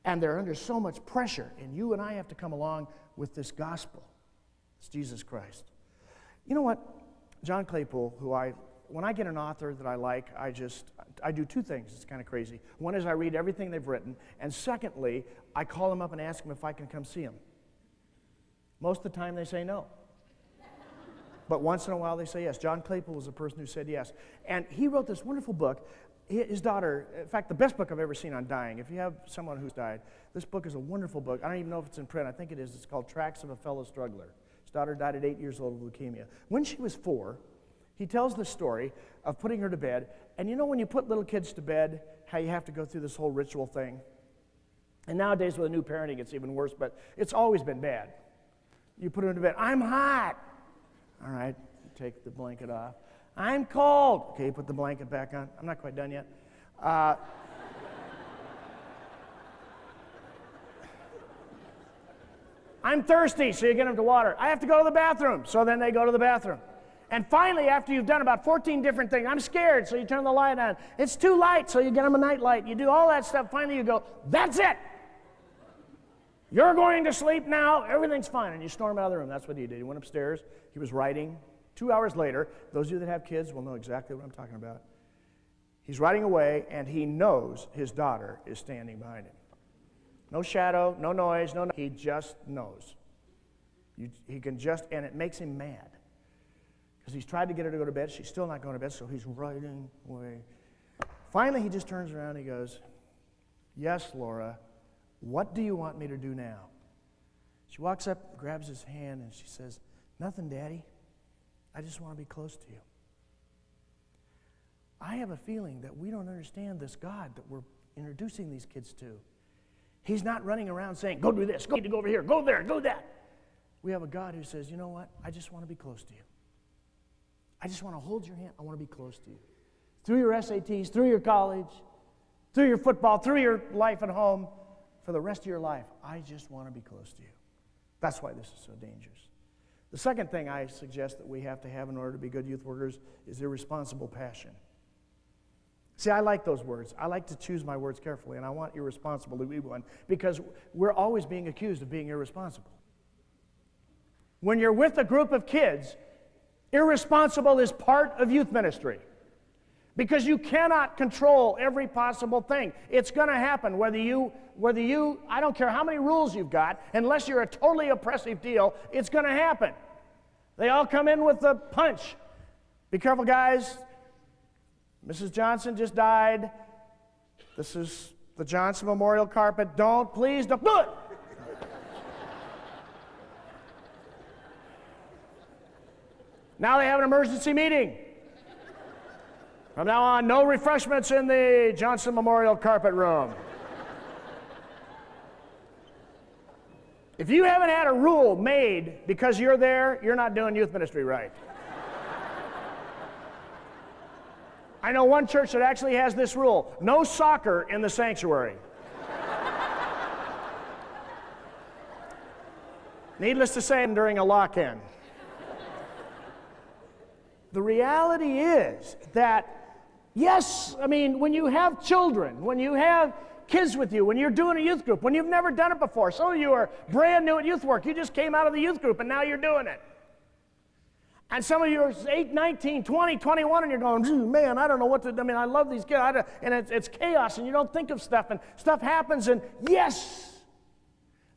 and they're under so much pressure, and you and I have to come along with this gospel. It's Jesus Christ. You know what? John Claypool, when I get an author that I like, I do two things. It's kind of crazy. One is I read everything they've written, and secondly, I call them up and ask them if I can come see them. Most of the time they say no. But once in a while they say yes. John Claypool was the person who said yes. And he wrote this wonderful book. His daughter, in fact, the best book I've ever seen on dying. If you have someone who's died, this book is a wonderful book. I don't even know if it's in print. I think it is. It's called Tracks of a Fellow Struggler. His daughter died at 8 years old of leukemia. When she was 4, he tells the story of putting her to bed. And you know when you put little kids to bed, how you have to go through this whole ritual thing? And nowadays with the new parenting, it's even worse, but it's always been bad. You put them to bed. I'm hot. All right, take the blanket off. I'm cold. Okay, put the blanket back on. I'm not quite done yet. I'm thirsty, so you get them to water. I have to go to the bathroom, so then they go to the bathroom. And finally, after you've done about 14 different things, I'm scared, so you turn the light on. It's too light, so you get them a night light. You do all that stuff. Finally, you go, that's it. You're going to sleep now. Everything's fine. And you storm out of the room. That's what he did. He went upstairs. He was writing. 2 hours later, those of you that have kids will know exactly what I'm talking about. He's writing away, and he knows his daughter is standing behind him. No shadow, no noise, he just knows. He can just, and it makes him mad. Because he's tried to get her to go to bed. She's still not going to bed, so he's writing away. Finally, he just turns around and he goes, yes, Laura, what do you want me to do now? She walks up, grabs his hand, and she says, nothing, Daddy. I just want to be close to you. I have a feeling that we don't understand this God that we're introducing these kids to. He's not running around saying, go do this, go over here, go there, go that. We have a God who says, you know what? I just want to be close to you. I just want to hold your hand. I want to be close to you. Through your SATs, through your college, through your football, through your life at home, for the rest of your life, I just want to be close to you. That's why this is so dangerous. The second thing I suggest that we have to have in order to be good youth workers is irresponsible passion. See, I like those words. I like to choose my words carefully, and I want irresponsible to be one because we're always being accused of being irresponsible. When you're with a group of kids, irresponsible is part of youth ministry because you cannot control every possible thing. It's going to happen whether you, I don't care how many rules you've got, unless you're a totally oppressive deal, it's going to happen. They all come in with the punch. Be careful, guys. Mrs. Johnson just died. This is the Johnson Memorial carpet. Please don't do it. Now they have an emergency meeting. From now on, no refreshments in the Johnson Memorial carpet room. If you haven't had a rule made because you're there, you're not doing youth ministry right. I know one church that actually has this rule: no soccer in the sanctuary. Needless to say, during a lock-in. The reality is that, yes, I mean, when you have children, when you have kids with you, when you're doing a youth group, when you've never done it before, some of you are brand new at youth work. You just came out of the youth group and now you're doing it. And some of you are 8, 19, 20, 21, and you're going, man, I don't know what to do. I mean, I love these kids, and it's chaos, and you don't think of stuff, and stuff happens, and yes,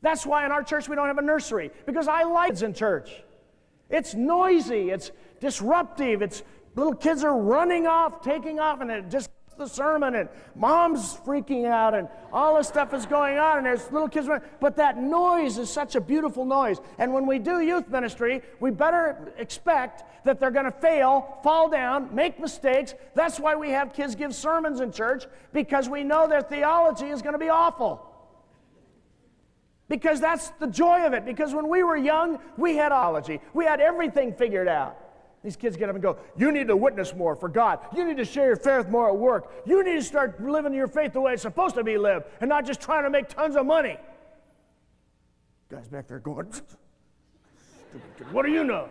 that's why in our church we don't have a nursery, because I like kids in church. It's noisy, it's disruptive, it's little kids are running off, taking off, and it just the sermon, and mom's freaking out, and all this stuff is going on, and there's little kids running. But that noise is such a beautiful noise. And when we do youth ministry, we better expect that they're going to fail, fall down, make mistakes. That's why we have kids give sermons in church, because we know their theology is going to be awful. Because that's the joy of it. Because when we were young, we had theology. We had everything figured out. These kids get up and go, you need to witness more for God. You need to share your faith more at work. You need to start living your faith the way it's supposed to be lived and not just trying to make tons of money. Guy's back there going, stupid kid, what do you know?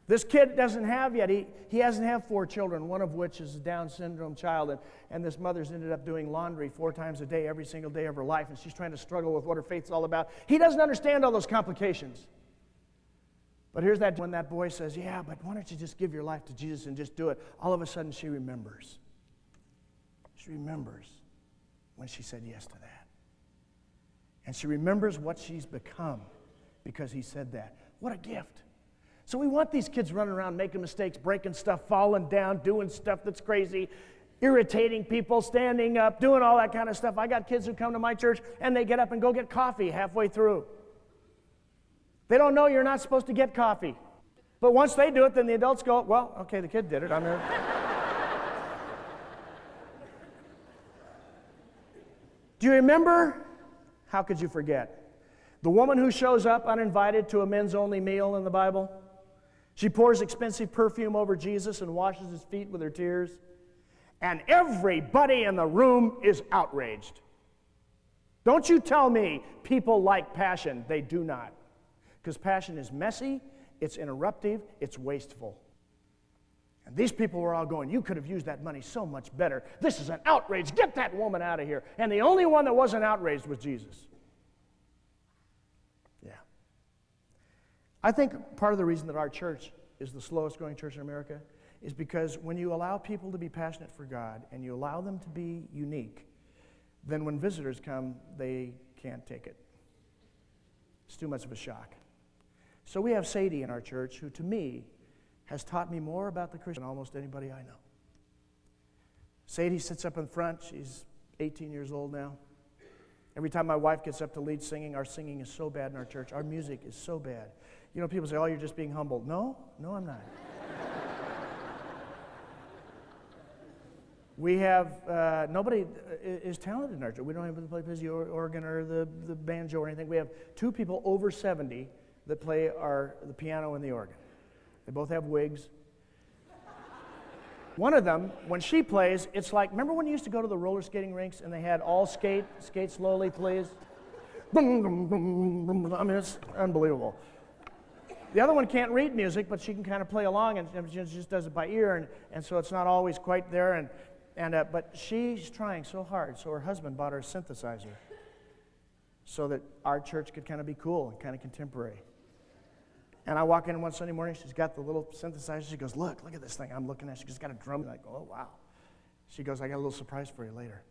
This kid doesn't have yet, he hasn't had 4 children, one of which is a Down syndrome child, and this mother's ended up doing laundry 4 times a day, every single day of her life, and she's trying to struggle with what her faith's all about. He doesn't understand all those complications. But here's that, when that boy says, yeah, but why don't you just give your life to Jesus and just do it? All of a sudden she remembers. She remembers when she said yes to that. And she remembers what she's become because he said that. What a gift. So we want these kids running around making mistakes, breaking stuff, falling down, doing stuff that's crazy, irritating people, standing up, doing all that kind of stuff. I got kids who come to my church and they get up and go get coffee halfway through. They don't know you're not supposed to get coffee. But once they do it, then the adults go, well, okay, the kid did it. I'm here. Do you remember? How could you forget? The woman who shows up uninvited to a men's only meal in the Bible. She pours expensive perfume over Jesus and washes his feet with her tears. And everybody in the room is outraged. Don't you tell me people like passion. They do not. Because passion is messy, it's interruptive, it's wasteful. And these people were all going, you could have used that money so much better. This is an outrage. Get that woman out of here. And the only one that wasn't outraged was Jesus. Yeah. I think part of the reason that our church is the slowest growing church in America is because when you allow people to be passionate for God and you allow them to be unique, then when visitors come, they can't take it. It's too much of a shock. So we have Sadie in our church who, to me, has taught me more about the Christian than almost anybody I know. Sadie sits up in front. She's 18 years old now. Every time my wife gets up to lead singing, our singing is so bad in our church. Our music is so bad. You know, people say, oh, you're just being humble. No, I'm not. We have, nobody is talented in our church. We don't have to play the organ or the banjo or anything. We have 2 people over 70 that play the piano and the organ. They both have wigs. One of them, when she plays, it's like, remember when you used to go to the roller skating rinks and they had all skate slowly, please? I mean, it's unbelievable. The other one can't read music, but she can kind of play along, and she just does it by ear, and so it's not always quite there. But she's trying so hard, so her husband bought her a synthesizer so that our church could kind of be cool and kind of contemporary. And I walk in one Sunday morning, she's got the little synthesizer. She goes, look at this thing. I'm looking at it. She's got a drum. I go, oh, wow. She goes, I got a little surprise for you later.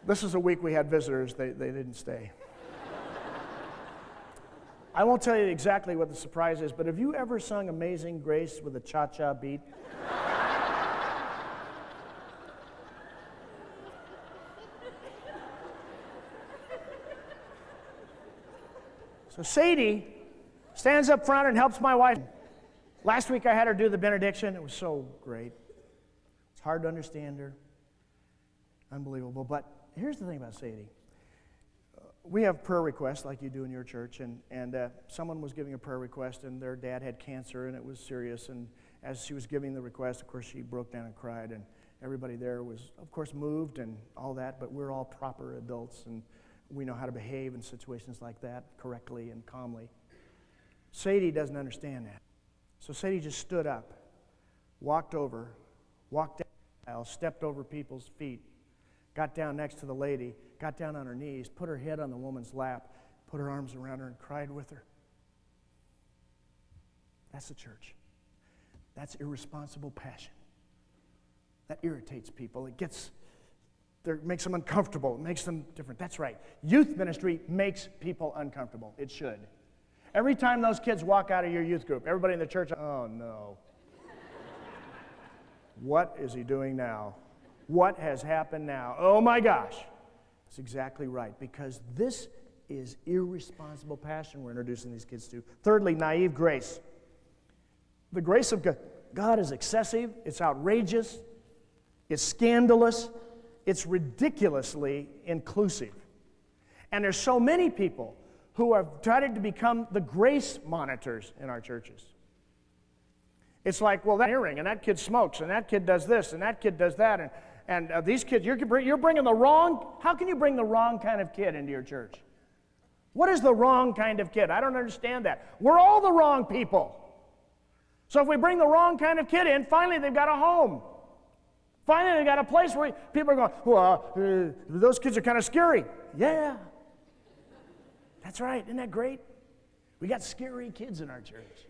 This is a week we had visitors. They didn't stay. I won't tell you exactly what the surprise is, but have you ever sung Amazing Grace with a cha-cha beat? So Sadie stands up front and helps my wife. Last week I had her do the benediction. It was so great. It's hard to understand her. Unbelievable. But here's the thing about Sadie. We have prayer requests like you do in your church, and someone was giving a prayer request, and their dad had cancer, and it was serious. And as she was giving the request, of course, she broke down and cried, and everybody there was, of course, moved and all that, but we're all proper adults, and we know how to behave in situations like that correctly and calmly. Sadie doesn't understand that. So Sadie just stood up, walked over, walked down the aisle, stepped over people's feet, got down next to the lady, got down on her knees, put her head on the woman's lap, put her arms around her and cried with her. That's the church. That's irresponsible passion. That irritates people. It makes them uncomfortable. It makes them different. That's right. Youth ministry makes people uncomfortable. It should. Every time those kids walk out of your youth group, everybody in the church, oh no. What is he doing now? What has happened now? Oh my gosh. That's exactly right, because this is irresponsible passion we're introducing these kids to. Thirdly, naive grace. The grace of God is excessive, it's outrageous, it's scandalous, it's ridiculously inclusive. And there's so many people who have tried to become the grace monitors in our churches. It's like, well, that earring, and that kid smokes, and that kid does this, and that kid does that, And these kids, you're bringing the wrong, how can you bring the wrong kind of kid into your church? What is the wrong kind of kid? I don't understand that. We're all the wrong people. So if we bring the wrong kind of kid in, finally they've got a home. Finally they've got a place where people are going, well, those kids are kind of scary. Yeah. That's right. Isn't that great? We got scary kids in our church.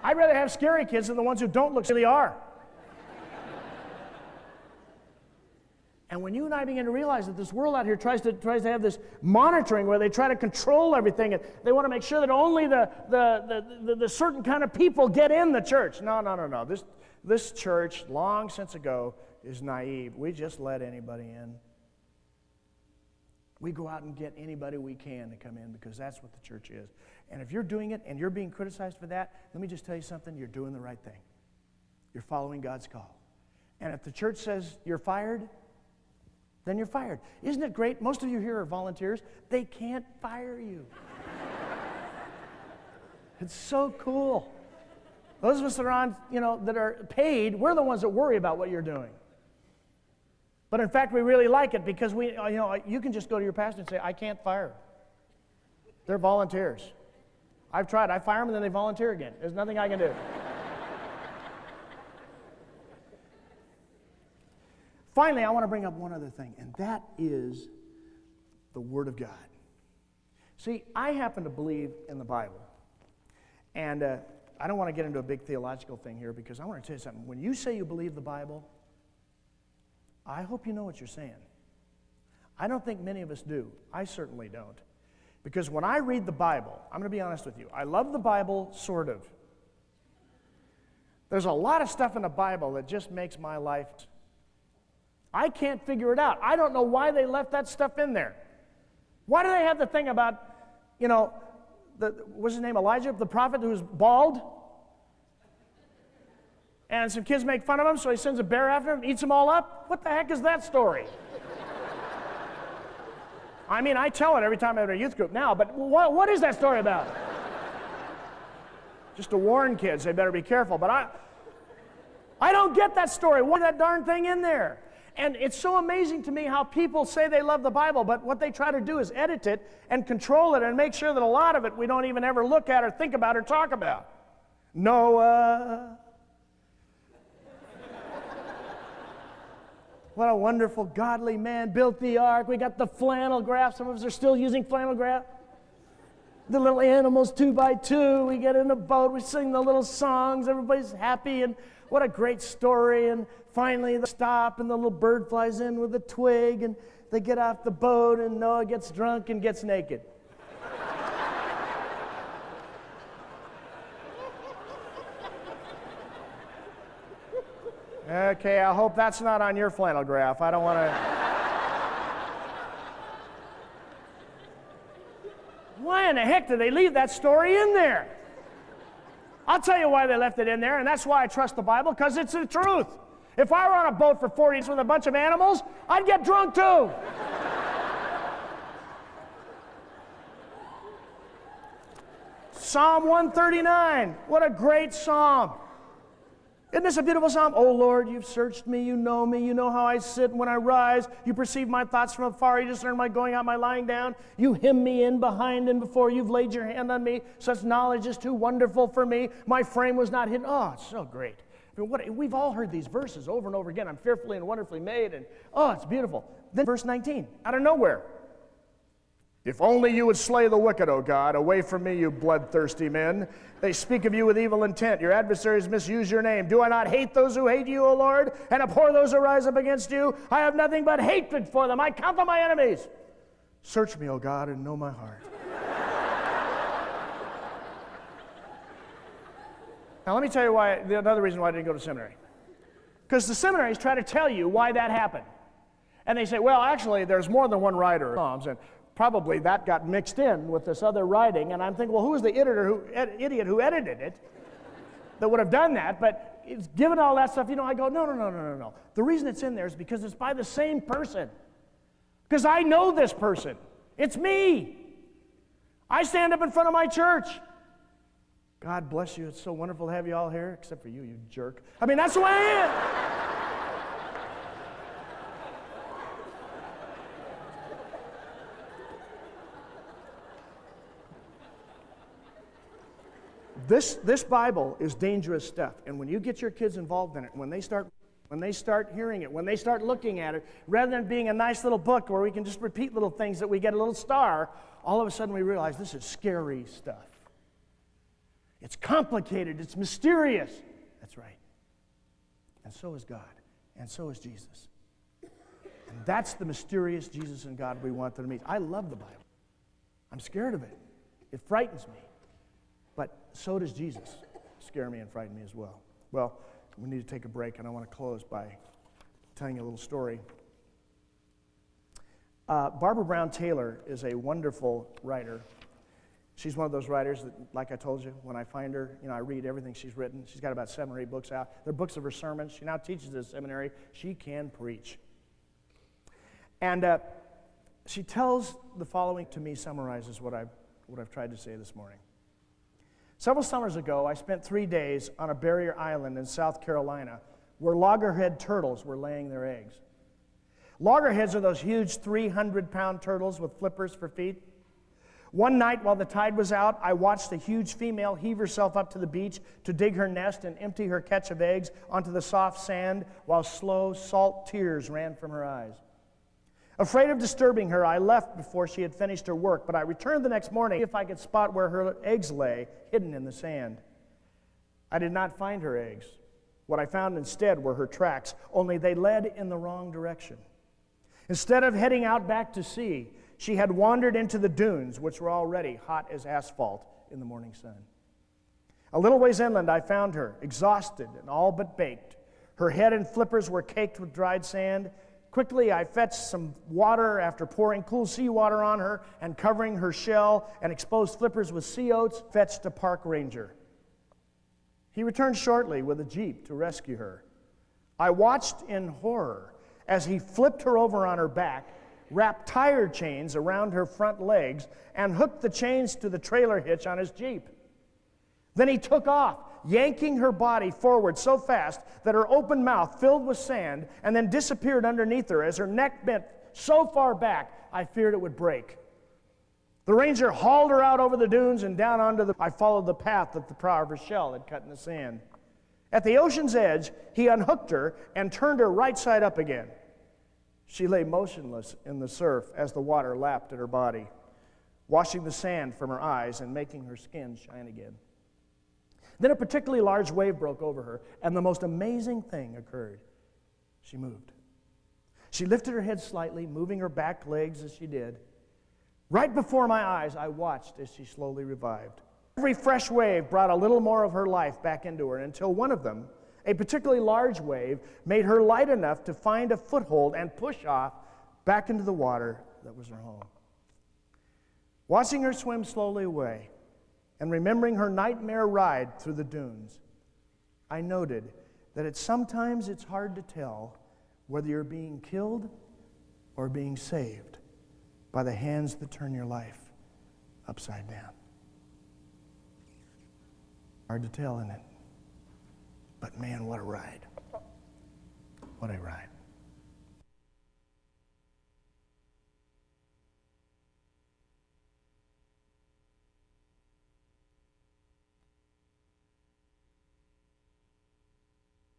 I'd rather have scary kids than the ones who don't look really are. And when you and I begin to realize that this world out here tries to have this monitoring where they try to control everything, and they want to make sure that only the certain kind of people get in the church. No. This church, long since ago, is naive. We just let anybody in. We go out and get anybody we can to come in because that's what the church is. And if you're doing it and you're being criticized for that, let me just tell you something, you're doing the right thing. You're following God's call. And if the church says you're fired, then you're fired. Isn't it great? Most of you here are volunteers. They can't fire you. It's so cool. Those of us that are on, that are paid, we're the ones that worry about what you're doing. But in fact, we really like it because you can just go to your pastor and say, I can't fire them. They're volunteers. I've tried. I fire them and then they volunteer again. There's nothing I can do. Finally, I want to bring up one other thing, and that is the Word of God. See, I happen to believe in the Bible. And I don't want to get into a big theological thing here because I want to tell you something. When you say you believe the Bible, I hope you know what you're saying. I don't think many of us do. I certainly don't. Because when I read the Bible, I'm going to be honest with you, I love the Bible, sort of. There's a lot of stuff in the Bible that just makes my life... I can't figure it out. I don't know why they left that stuff in there. Why do they have the thing about, what's his name, Elijah, the prophet who's bald? And some kids make fun of him, so he sends a bear after him, eats them all up? What the heck is that story? I mean, I tell it every time I'm at a youth group now, but what is that story about? Just to warn kids, they better be careful. But I don't get that story. Why that darn thing in there? And it's so amazing to me how people say they love the Bible, but what they try to do is edit it and control it and make sure that a lot of it we don't even ever look at or think about or talk about. Noah. What a wonderful, godly man built the ark. We got the flannel graph. Some of us are still using flannel graph. The little animals 2 by 2. We get in a boat. We sing the little songs. Everybody's happy, and what a great story. And finally they stop, and the little bird flies in with a twig, and they get off the boat, and Noah gets drunk and gets naked. Okay, I hope that's not on your flannel graph. I don't want to... Why in the heck did they leave that story in there? I'll tell you why they left it in there, and that's why I trust the Bible, because it's the truth. If I were on a boat for 40 days with a bunch of animals, I'd get drunk too. Psalm 139. What a great psalm. Isn't this a beautiful psalm? Oh Lord, you've searched me, you know how I sit and when I rise. You perceive my thoughts from afar, you discern my going out, my lying down. You hem me in behind and before, you've laid your hand on me. Such knowledge is too wonderful for me. My frame was not hidden. Oh, it's so great. I mean, we've all heard these verses over and over again. I'm fearfully and wonderfully made, and oh, it's beautiful. Then verse 19, out of nowhere. If only you would slay the wicked, O God. Away from me, you bloodthirsty men. They speak of you with evil intent. Your adversaries misuse your name. Do I not hate those who hate you, O Lord, and abhor those who rise up against you? I have nothing but hatred for them. I count them my enemies. Search me, O God, and know my heart. Now, let me tell you why. Another reason why I didn't go to seminary. Because the seminaries try to tell you why that happened. And they say, well, actually, there's more than one writer of Psalms, and probably that got mixed in with this other writing, and I'm thinking, well, who was the idiot who edited it that would have done that? But it's given all that stuff, I go, no. The reason it's in there is because it's by the same person. Because I know this person. It's me. I stand up in front of my church. God bless you. It's so wonderful to have you all here, except for you, you jerk. I mean, that's the way I am. This Bible is dangerous stuff. And when you get your kids involved in it, when they start hearing it, when they start looking at it, rather than being a nice little book where we can just repeat little things that we get a little star, all of a sudden we realize this is scary stuff. It's complicated. It's mysterious. That's right. And so is God. And so is Jesus. And that's the mysterious Jesus and God we want them to meet. I love the Bible. I'm scared of it. It frightens me. But so does Jesus scare me and frighten me as well. Well, we need to take a break, and I want to close by telling you a little story. Barbara Brown Taylor is a wonderful writer. She's one of those writers that, like I told you, when I find her, I read everything she's written. She's got about 7 or 8 books out. They're books of her sermons. She now teaches at a seminary. She can preach. And she tells the following to me, summarizes what I've tried to say this morning. Several summers ago, I spent 3 days on a barrier island in South Carolina where loggerhead turtles were laying their eggs. Loggerheads are those huge 300-pound turtles with flippers for feet. One night while the tide was out, I watched a huge female heave herself up to the beach to dig her nest and empty her catch of eggs onto the soft sand while slow, salt tears ran from her eyes. Afraid of disturbing her, I left before she had finished her work, but I returned the next morning if I could spot where her eggs lay, hidden in the sand. I did not find her eggs. What I found instead were her tracks, only they led in the wrong direction. Instead of heading out back to sea, she had wandered into the dunes, which were already hot as asphalt in the morning sun. A little ways inland, I found her, exhausted and all but baked. Her head and flippers were caked with dried sand. Quickly, I fetched some water after pouring cool seawater on her and covering her shell and exposed flippers with sea oats, fetched a park ranger. He returned shortly with a jeep to rescue her. I watched in horror as he flipped her over on her back, wrapped tire chains around her front legs, and hooked the chains to the trailer hitch on his Jeep. Then he took off, yanking her body forward so fast that her open mouth filled with sand and then disappeared underneath her as her neck bent so far back I feared it would break. The ranger hauled her out over the dunes and down I followed the path that the prow of her shell had cut in the sand. At the ocean's edge, he unhooked her and turned her right side up again. She lay motionless in the surf as the water lapped at her body, washing the sand from her eyes and making her skin shine again. Then a particularly large wave broke over her, and the most amazing thing occurred. She moved. She lifted her head slightly, moving her back legs as she did. Right before my eyes, I watched as she slowly revived. Every fresh wave brought a little more of her life back into her until one of them, a particularly large wave, made her light enough to find a foothold and push off back into the water that was her home. Watching her swim slowly away and remembering her nightmare ride through the dunes, I noted that sometimes it's hard to tell whether you're being killed or being saved by the hands that turn your life upside down. Hard to tell, isn't it? But man, what a ride. What a ride.